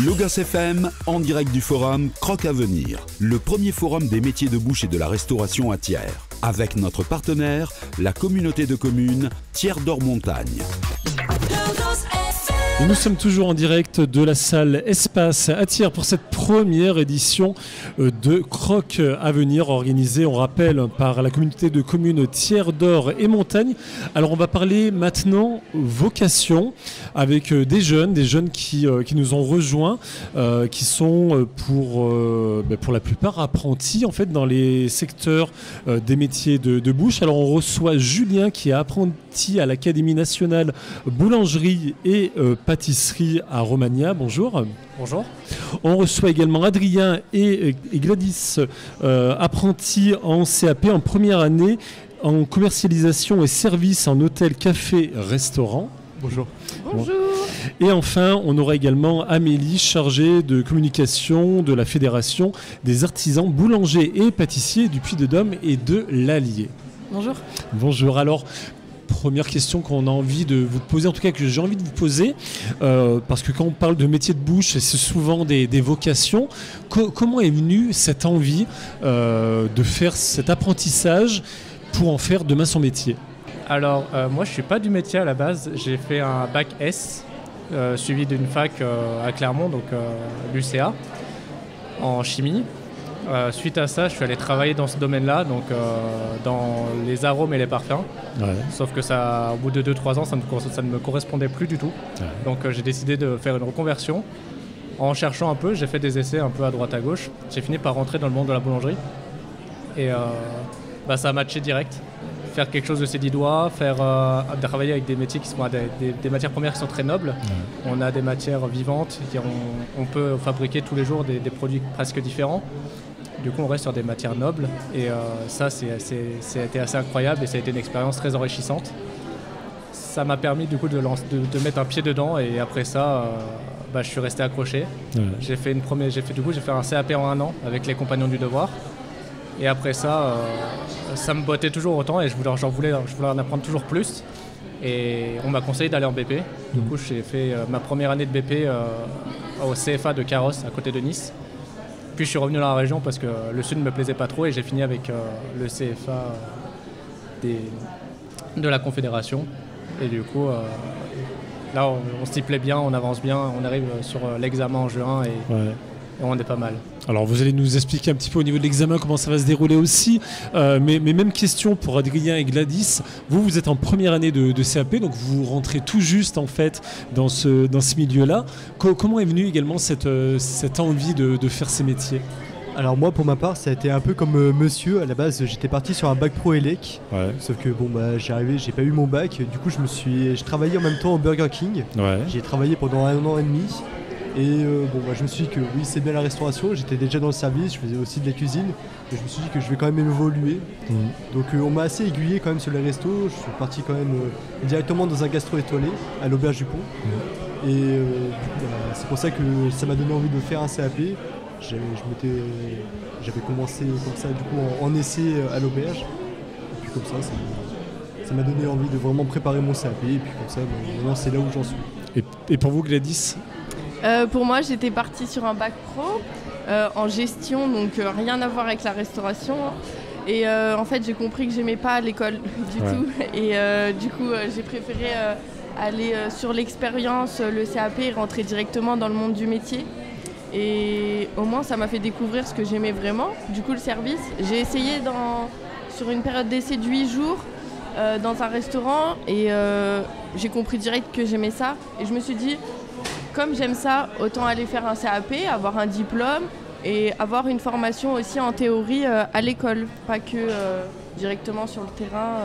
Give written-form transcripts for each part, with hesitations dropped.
Logas FM, en direct du forum Croque à venir, le premier forum des métiers de bouche et de la restauration à Thiers, avec notre partenaire, la communauté de communes Thiers d'Or Montagne. Et nous sommes toujours en direct de la salle Espace à Thiers pour cette première édition de Croque à venir organisée, on rappelle, par la communauté de communes Thiers d'Or et Montagne. Alors on va parler maintenant vocation avec des jeunes qui nous ont rejoints, qui sont pour la plupart apprentis en fait dans les secteurs des métiers de bouche. Alors on reçoit Julien qui est apprenti à l'Académie nationale boulangerie et pâtisserie à Romagna. Bonjour. Bonjour. On reçoit également Adrien et Gladys, apprentis en CAP en première année en commercialisation et services en hôtel, café, restaurant. Bonjour. Bonjour. Et enfin, on aura également Amélie, chargée de communication de la Fédération des artisans boulangers et pâtissiers du Puy-de-Dôme et de l'Allier. Bonjour. Bonjour. Alors, première question qu'on a envie de vous poser, en tout cas que j'ai envie de vous poser, parce que quand on parle de métier de bouche, c'est souvent des vocations. Comment est venue cette envie de faire cet apprentissage pour en faire demain son métier ? Alors, moi, je ne suis pas du métier à la base. J'ai fait un bac S, suivi d'une fac à Clermont, donc l'UCA, en chimie. Suite à ça, je suis allé travailler dans ce domaine-là, donc dans les arômes et les parfums. Ouais. Sauf que ça, au bout de 2-3 ans, ça ne me correspondait plus du tout. Ouais. Donc j'ai décidé de faire une reconversion. En cherchant un peu, j'ai fait des essais un peu à droite à gauche. J'ai fini par rentrer dans le monde de la boulangerie. Et ça a matché direct. Faire quelque chose de ses 10 doigts, travailler avec des métiers qui sont des matières premières qui sont très nobles. Ouais. On a des matières vivantes, on peut fabriquer tous les jours des produits presque différents. Du coup, on reste sur des matières nobles et ça, ça a été assez incroyable et ça a été une expérience très enrichissante. Ça m'a permis du coup de mettre un pied dedans et après ça, je suis resté accroché. Ouais. J'ai fait un CAP en 1 an avec les Compagnons du Devoir. Et après ça, ça me bottait toujours autant et je voulais en apprendre toujours plus. Et on m'a conseillé d'aller en BP. Du coup, j'ai fait ma première année de BP au CFA de Carrosse, à côté de Nice. Puis je suis revenu dans la région parce que le sud ne me plaisait pas trop et j'ai fini avec le CFA de la Confédération. Et du coup, là, on s'y plaît bien, on avance bien, on arrive sur l'examen en juin et on est pas mal. Alors vous allez nous expliquer un petit peu au niveau de l'examen comment ça va se dérouler aussi, mais même question pour Adrien et Gladys. Vous êtes en première année de CAP, donc vous rentrez tout juste en fait dans ce milieu-là. Comment est venue également cette envie de faire ces métiers ? Alors moi pour ma part ça a été un peu comme monsieur, à la base j'étais parti sur un bac pro élec, sauf que j'ai pas eu mon bac, du coup je travaillais en même temps au Burger King, j'ai travaillé pendant 1 an et demi. Et je me suis dit que oui, c'est bien la restauration, j'étais déjà dans le service, je faisais aussi de la cuisine, et je me suis dit que je vais quand même évoluer. Donc on m'a assez aiguillé quand même sur les restos, je suis parti quand même directement dans un gastro étoilé, à l'Auberge du Pont. Et c'est pour ça que ça m'a donné envie de faire un CAP. J'avais commencé comme ça du coup en essai à l'Auberge. Et puis comme ça m'a donné envie de vraiment préparer mon CAP, et puis comme ça, maintenant c'est là où j'en suis. Et pour vous Gladys ? Pour moi, j'étais partie sur un bac pro en gestion, donc rien à voir avec la restauration. Et en fait, j'ai compris que j'aimais pas l'école du tout. Et du coup, j'ai préféré aller sur l'expérience, le CAP, et rentrer directement dans le monde du métier. Et au moins, ça m'a fait découvrir ce que j'aimais vraiment. Du coup, le service, j'ai essayé sur une période d'essai de 8 jours dans un restaurant et j'ai compris direct que j'aimais ça. Et je me suis dit, comme j'aime ça, autant aller faire un CAP, avoir un diplôme et avoir une formation aussi en théorie à l'école, pas que directement sur le terrain.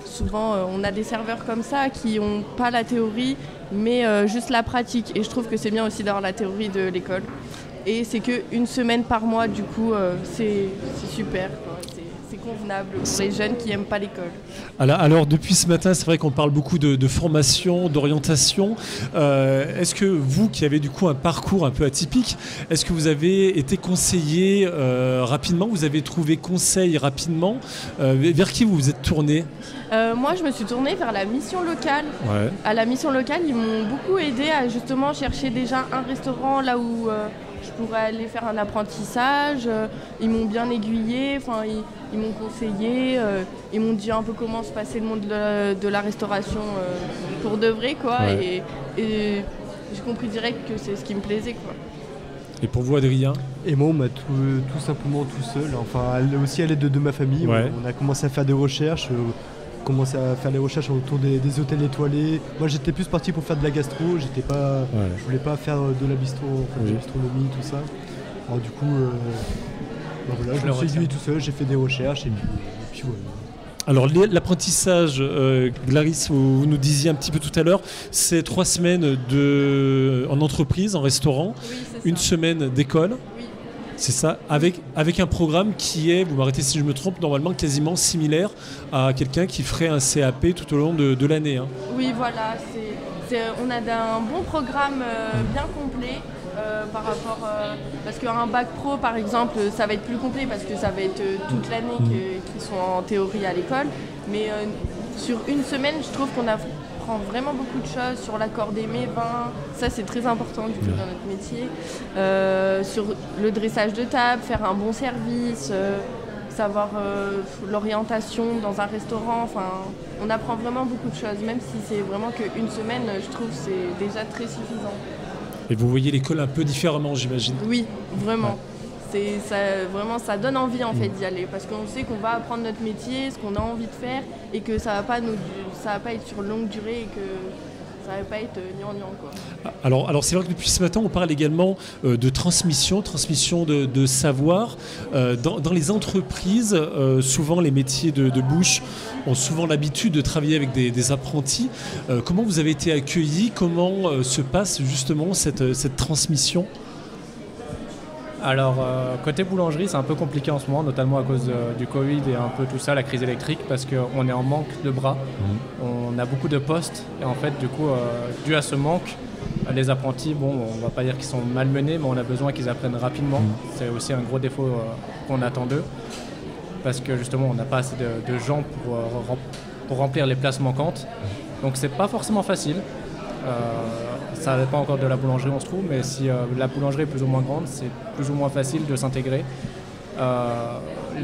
Souvent, on a des serveurs comme ça qui n'ont pas la théorie, mais juste la pratique. Et je trouve que c'est bien aussi d'avoir la théorie de l'école. Et c'est qu'une semaine par mois, du coup, c'est super, quoi. C'est convenable pour les jeunes qui n'aiment pas l'école. Alors depuis ce matin, c'est vrai qu'on parle beaucoup de formation, d'orientation. Est-ce que vous, qui avez du coup un parcours un peu atypique, est-ce que vous avez été conseillé rapidement, vous avez trouvé conseil rapidement, vers qui vous vous êtes tourné? Moi, je me suis tournée vers la mission locale. Ouais. À la mission locale, ils m'ont beaucoup aidé à justement chercher déjà un restaurant là où je pourrais aller faire un apprentissage. Ils m'ont bien aiguillé, ils m'ont conseillé, ils m'ont dit un peu comment se passait le monde de la restauration pour de vrai, quoi. Ouais. Et j'ai compris direct que c'est ce qui me plaisait, quoi. Et pour vous, Adrien? Et moi, on m'a tout simplement tout seul, enfin aussi à l'aide de ma famille. Ouais. On a commencé à faire des recherches. Commencé à faire les recherches autour des hôtels étoilés. Moi, j'étais plus parti pour faire de la gastro. Je voulais pas faire de la de la bistronomie, tout ça. Alors du coup, voilà, je me suis aiguillé tout seul. J'ai fait des recherches et puis voilà. Alors l'apprentissage, Clarisse, vous nous disiez un petit peu tout à l'heure, c'est 3 semaines en entreprise, en restaurant, Oui, c'est ça. une semaine d'école. Oui. C'est ça, avec un programme qui est, vous m'arrêtez si je me trompe, normalement quasiment similaire à quelqu'un qui ferait un CAP tout au long de l'année. Hein. Oui, voilà, on a un bon programme bien complet par rapport... parce qu'un bac pro, par exemple, ça va être plus complet parce que ça va être toute l'année qu'ils sont en théorie à l'école. Mais sur une semaine, je trouve qu'on apprend vraiment beaucoup de choses sur l'accord des mets, vins. Ça, c'est très important du coup dans notre métier. Sur le dressage de table, faire un bon service... savoir l'orientation dans un restaurant, on apprend vraiment beaucoup de choses, même si c'est vraiment qu'une semaine, je trouve que c'est déjà très suffisant. Et vous voyez l'école un peu différemment, j'imagine. Oui, vraiment. Ouais. Vraiment, ça donne envie en fait d'y aller, parce qu'on sait qu'on va apprendre notre métier, ce qu'on a envie de faire, et que ça va pas être sur longue durée, et que ça va pas être gnangnan, quoi. Alors c'est vrai que depuis ce matin, on parle également de transmission de savoir. Dans les entreprises, souvent les métiers de bouche ont souvent l'habitude de travailler avec des apprentis. Comment vous avez été accueillis? Comment se passe justement cette transmission? Alors, côté boulangerie, c'est un peu compliqué en ce moment, notamment à cause du Covid et un peu tout ça, la crise électrique, parce qu'on est en manque de bras. On a beaucoup de postes, et en fait, du coup, dû à ce manque, les apprentis, on va pas dire qu'ils sont malmenés, mais on a besoin qu'ils apprennent rapidement. C'est aussi un gros défaut qu'on attend d'eux, parce que justement, on n'a pas assez de gens pour remplir les places manquantes. Donc, c'est pas forcément facile. Ça dépend encore de la boulangerie, on se trouve, mais si la boulangerie est plus ou moins grande, c'est plus ou moins facile de s'intégrer.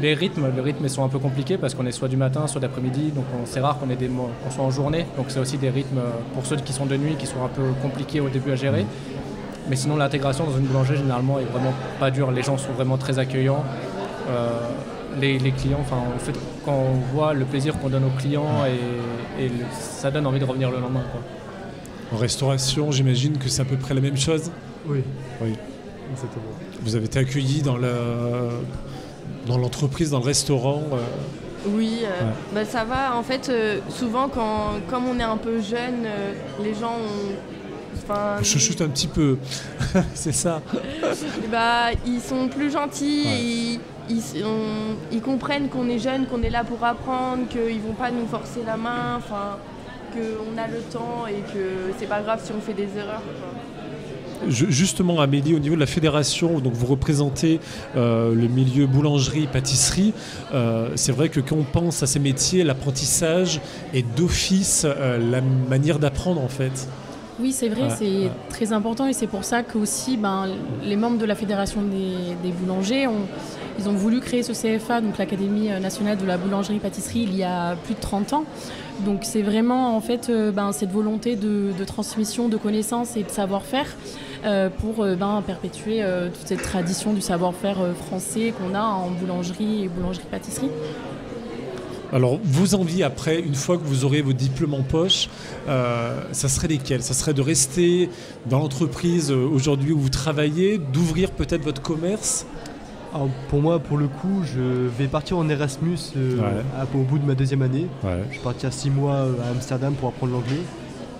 Les rythmes ils sont un peu compliqués parce qu'on est soit du matin, soit d'après-midi, donc c'est rare qu'on soit en journée, donc c'est aussi des rythmes pour ceux qui sont de nuit qui sont un peu compliqués au début à gérer. Mais sinon, l'intégration dans une boulangerie généralement est vraiment pas dure, les gens sont vraiment très accueillants. Les clients, quand on voit le plaisir qu'on donne aux clients, et ça donne envie de revenir le lendemain, quoi. En restauration, j'imagine que c'est à peu près la même chose. Oui. Exactement. Vous avez été accueilli dans l'entreprise, dans le restaurant. Oui, ça va. En fait, souvent, comme on est un peu jeune, les gens On chuchote un petit peu, c'est ça. Ils sont plus gentils, et ils comprennent qu'on est jeune, qu'on est là pour apprendre, qu'ils ne vont pas nous forcer la main, qu'on a le temps et que c'est pas grave si on fait des erreurs, quoi. Justement, Amélie, au niveau de la fédération, donc vous représentez le milieu boulangerie-pâtisserie. C'est vrai que quand on pense à ces métiers, l'apprentissage est d'office la manière d'apprendre, en fait. Oui, c'est vrai, c'est très important, et c'est pour ça que aussi, les membres de la fédération des boulangers ils ont voulu créer ce CFA, donc l'Académie nationale de la boulangerie-pâtisserie, il y a plus de 30 ans. Donc c'est vraiment en fait cette volonté de transmission de connaissances et de savoir-faire pour perpétuer toute cette tradition du savoir-faire français qu'on a en boulangerie et boulangerie-pâtisserie. Alors, vos envies après, une fois que vous aurez vos diplômes en poche, ça serait lesquelles? Ça serait de rester dans l'entreprise aujourd'hui où vous travaillez, d'ouvrir peut-être votre commerce? Alors, pour moi, pour le coup, je vais partir en Erasmus au bout de ma 2e année. Ouais. Je vais partir 6 mois à Amsterdam pour apprendre l'anglais.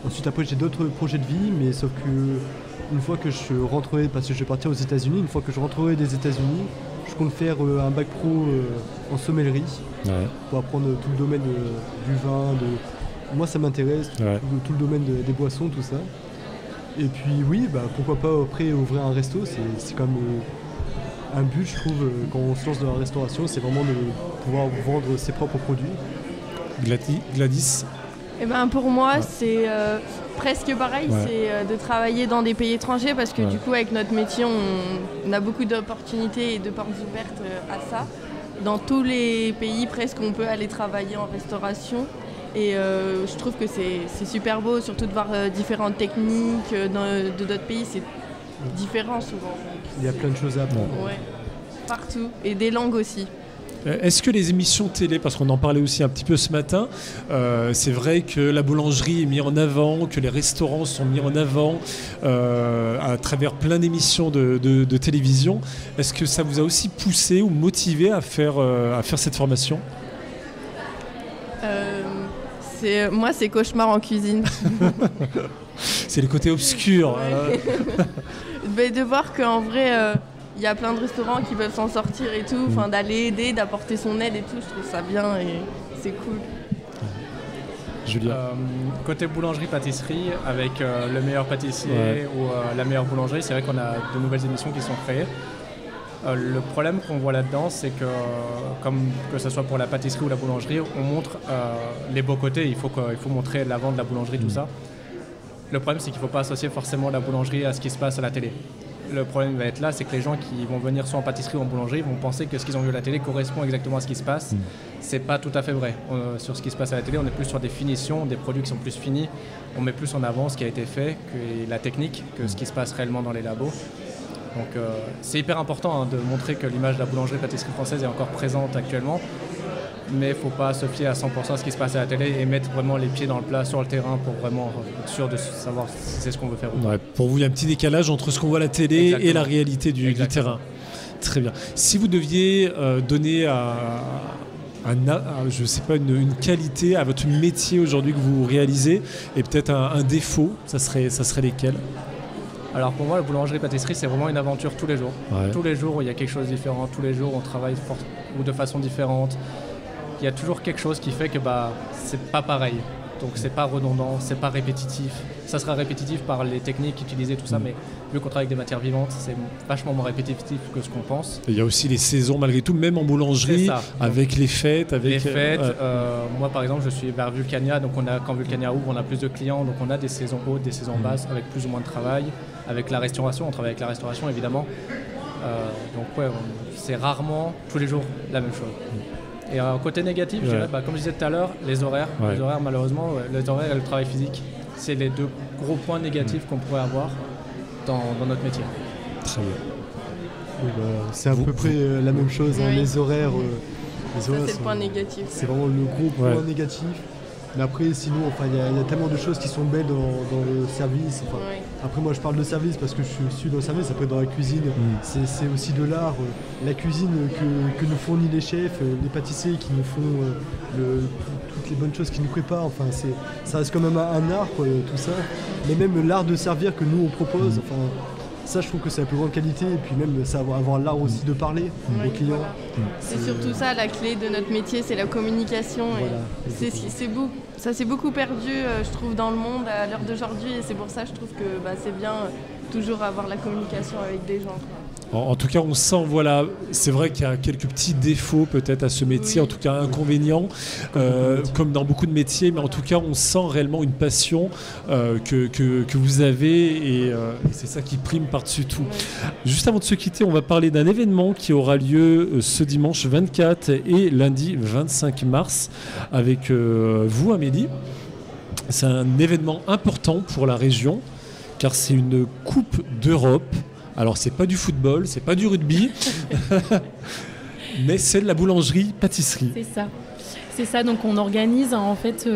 Ensuite, après, j'ai d'autres projets de vie, mais sauf que une fois que je rentrerai, parce que je vais partir aux États-Unis, une fois que je rentrerai des États-Unis, je compte faire un bac pro en sommellerie pour apprendre tout le domaine du vin. Moi, ça m'intéresse, tout le domaine des boissons, tout ça. Et puis oui, pourquoi pas après ouvrir un resto, c'est quand même un but, je trouve, quand on se lance dans la restauration, c'est vraiment de pouvoir vendre ses propres produits. Gladys? Pour moi, c'est presque pareil, c'est de travailler dans des pays étrangers parce que du coup, avec notre métier, on a beaucoup d'opportunités et de portes ouvertes à ça. Dans tous les pays, presque, on peut aller travailler en restauration. Et je trouve que c'est super beau, surtout de voir différentes techniques de d'autres pays, c'est différent souvent. Il y a plein de choses à apprendre. Ouais, partout, et des langues aussi. Est-ce que les émissions télé, parce qu'on en parlait aussi un petit peu ce matin, c'est vrai que la boulangerie est mise en avant, que les restaurants sont mis en avant à travers plein d'émissions de télévision. Est-ce que ça vous a aussi poussé ou motivé à faire cette formation ? Moi, c'est cauchemar en cuisine. C'est le côté obscur. De voir qu'en vrai, il y a plein de restaurants qui peuvent s'en sortir et tout, d'aller aider, d'apporter son aide et tout, je trouve ça bien et c'est cool. Julien. Côté boulangerie-pâtisserie, avec le meilleur pâtissier ou la meilleure boulangerie, c'est vrai qu'on a de nouvelles émissions qui sont créées. Le problème qu'on voit là-dedans, c'est que, comme que ce soit pour la pâtisserie ou la boulangerie, on montre les beaux côtés, il faut montrer la vente de la boulangerie, tout ça. Le problème, c'est qu'il ne faut pas associer forcément la boulangerie à ce qui se passe à la télé. Le problème va être là, c'est que les gens qui vont venir soit en pâtisserie ou en boulangerie vont penser que ce qu'ils ont vu à la télé correspond exactement à ce qui se passe. C'est pas tout à fait vrai. Sur ce qui se passe à la télé, on est plus sur des finitions, des produits qui sont plus finis. On met plus en avant ce qui a été fait, que la technique, que ce qui se passe réellement dans les labos. Donc c'est hyper important de montrer que l'image de la boulangerie-pâtisserie française est encore présente actuellement. Mais il ne faut pas se fier à 100% à ce qui se passe à la télé et mettre vraiment les pieds dans le plat sur le terrain pour vraiment être sûr de savoir si c'est ce qu'on veut faire ou pas. Pour vous, il y a un petit décalage entre ce qu'on voit à la télé Exactement. Et la réalité du terrain. Très bien. Si vous deviez donner je sais pas, une qualité à votre métier aujourd'hui que vous réalisez et peut-être un défaut, ça serait lesquels ? Alors pour moi, la boulangerie-pâtisserie, c'est vraiment une aventure tous les jours. Tous les jours, il y a quelque chose de différent. Tous les jours, on travaille ou de façon différente. Il y a toujours quelque chose qui fait que c'est pas pareil. Donc c'est pas redondant, c'est pas répétitif. Ça sera répétitif par les techniques utilisées, tout ça, mais vu qu'on travaille avec des matières vivantes, c'est vachement moins répétitif que ce qu'on pense. Et il y a aussi les saisons malgré tout, même en boulangerie, avec les fêtes. Moi par exemple, je suis vers Vulcania, donc quand Vulcania ouvre, on a plus de clients, donc on a des saisons hautes, des saisons basses, avec plus ou moins de travail. Avec la restauration, on travaille avec la restauration évidemment. C'est rarement tous les jours la même chose. Et côté négatif, je dirais, comme je disais tout à l'heure, les horaires. Les horaires, malheureusement, les horaires et le travail physique, c'est les deux gros points négatifs qu'on pourrait avoir dans notre métier. Très bien. Oui, c'est à peu près la même chose. Les horaires, c'est le point négatif. C'est vraiment le gros point négatif. Mais après, sinon, il y a tellement de choses qui sont belles dans le service. Après, moi, je parle de service parce que je suis dans le service. Après, dans la cuisine, c'est aussi de l'art. La cuisine que nous fournissent les chefs, les pâtissiers qui nous font toutes les bonnes choses qu'ils nous préparent. Ça reste quand même un art, tout ça. Mais même l'art de servir que nous, on propose. Ça, je trouve que c'est la plus grande qualité. Et puis même, ça avoir l'art aussi de parler aux clients. Voilà. C'est surtout ça, la clé de notre métier, c'est la communication. Voilà, ça s'est beaucoup perdu, je trouve, dans le monde à l'heure d'aujourd'hui. Et c'est pour ça, je trouve que c'est bien toujours avoir la communication avec des gens. En tout cas, on sent, c'est vrai qu'il y a quelques petits défauts peut-être à ce métier, en tout cas inconvénients, comme dans beaucoup de métiers, mais en tout cas, on sent réellement une passion que vous avez et c'est ça qui prime par-dessus tout. Juste avant de se quitter, on va parler d'un événement qui aura lieu ce dimanche 24 et lundi 25 mars avec vous, Amélie. C'est un événement important pour la région car c'est une Coupe d'Europe. Alors, c'est pas du football, c'est pas du rugby, mais c'est de la boulangerie-pâtisserie. C'est ça. Donc, on organise en fait,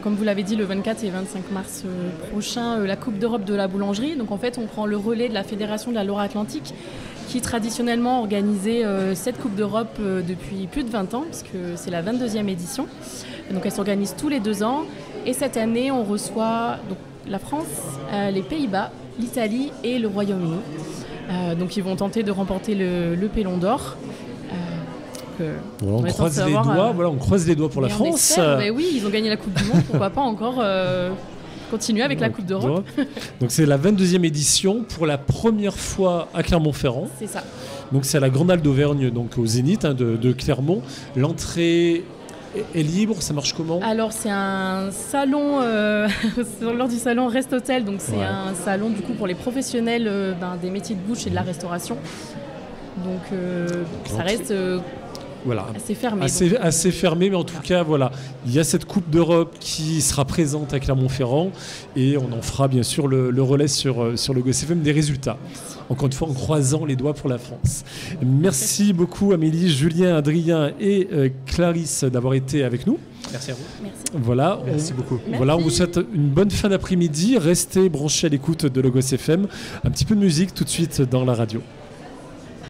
comme vous l'avez dit, le 24 et 25 mars prochain, la Coupe d'Europe de la boulangerie. Donc, en fait, on prend le relais de la Fédération de la Loire-Atlantique, qui traditionnellement organisait cette Coupe d'Europe depuis plus de 20 ans, parce que c'est la 22e édition. Donc, elle s'organise tous les 2 ans. Et cette année, on reçoit la France, les Pays-Bas, l'Italie et le Royaume-Uni. Donc ils vont tenter de remporter le Pélon d'or. On croise les doigts. On croise les doigts pour la France. Oui, ils ont gagné la Coupe du Monde. Pourquoi pas encore continuer avec la Coupe d'Europe. Donc c'est la 22e édition pour la première fois à Clermont-Ferrand. C'est ça. Donc c'est à la Grande Halle d'Auvergne, donc au Zénith de Clermont. L'entrée est libre, ça marche comment? Alors c'est un salon, lors du salon Rest Hôtel, donc c'est un salon du coup pour les professionnels des métiers de bouche et de la restauration. Donc ça reste assez fermé. Assez fermé, mais en tout cas, voilà, il y a cette Coupe d'Europe qui sera présente à Clermont-Ferrand et on en fera bien sûr le relais sur le GosFM des résultats. Encore une fois, en croisant les doigts pour la France. Merci beaucoup Amélie, Julien, Adrien et Clarisse d'avoir été avec nous. Merci à vous. Merci. Voilà, merci beaucoup. Voilà, on vous souhaite une bonne fin d'après-midi. Restez branchés à l'écoute de le GosFM. Un petit peu de musique tout de suite dans la radio.